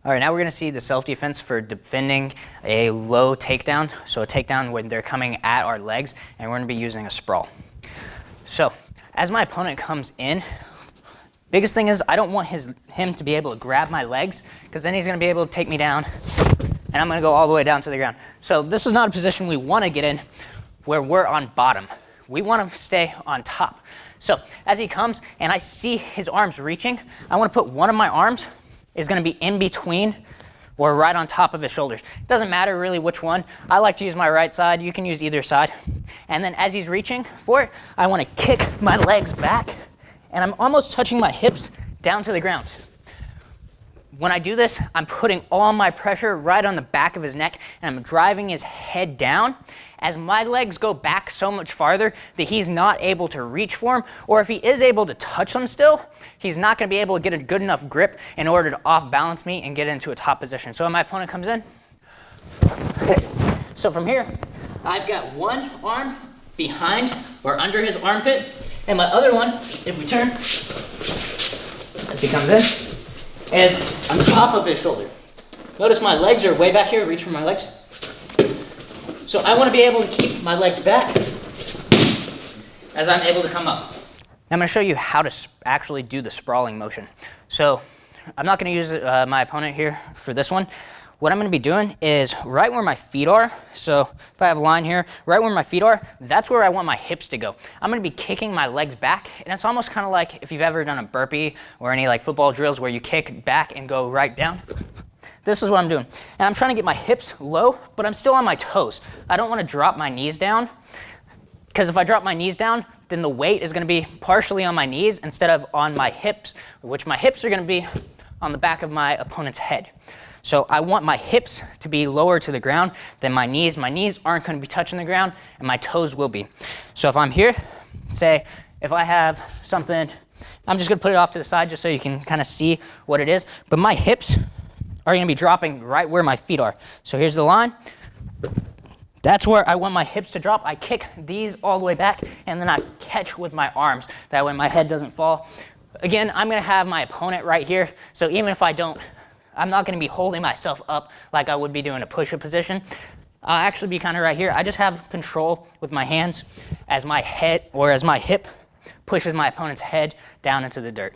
All right, now we're gonna see the self-defense for defending a low takedown. So a takedown when they're coming at our legs, and we're gonna be using a sprawl. So as my opponent comes in, biggest thing is I don't want him to be able to grab my legs, because then he's gonna be able to take me down, and I'm gonna go all the way down to the ground. So this is not a position we wanna get in where we're on bottom. We wanna stay on top. So as he comes and I see his arms reaching, I wanna put one of my arms is gonna be in between or right on top of his shoulders. It doesn't matter really which one. I like to use my right side. You can use either side. And then as he's reaching for it, I wanna kick my legs back, and I'm almost touching my hips down to the ground. When I do this, I'm putting all my pressure right on the back of his neck, and I'm driving his head down. As my legs go back so much farther that he's not able to reach for him, or if he is able to touch them still, he's not gonna be able to get a good enough grip in order to off balance me and get into a top position. So when my opponent comes in, so from here, I've got one arm behind or under his armpit, and my other one, if we turn, as he comes in, is on top of his shoulder. Notice my legs are way back here, reach for my legs. So I want to be able to keep my legs back as I'm able to come up. Now I'm going to show you how to actually do the sprawling motion. So I'm not going to use my opponent here for this one. What I'm going to be doing is right where my feet are. So if I have a line here, right where my feet are, that's where I want my hips to go. I'm going to be kicking my legs back, and it's almost kind of like if you've ever done a burpee or any like football drills where you kick back and go right down. This is what I'm doing. And I'm trying to get my hips low, but I'm still on my toes. I don't want to drop my knees down, because if I drop my knees down, then the weight is going to be partially on my knees instead of on my hips, which my hips are going to be on the back of my opponent's head. So I want my hips to be lower to the ground than my knees. My knees aren't going to be touching the ground, and my toes will be. So if I'm here, say if I have something, I'm just going to put it off to the side just so you can kind of see what it is. But my hips are going to be dropping right where my feet are. So here's the line. That's where I want my hips to drop. I kick these all the way back, and then I catch with my arms. That way my head doesn't fall. Again, I'm going to have my opponent right here. So even if I don't, I'm not going to be holding myself up like I would be doing a push-up position. I'll actually be kind of right here. I just have control with my hands as my head, or as my hip pushes my opponent's head down into the dirt.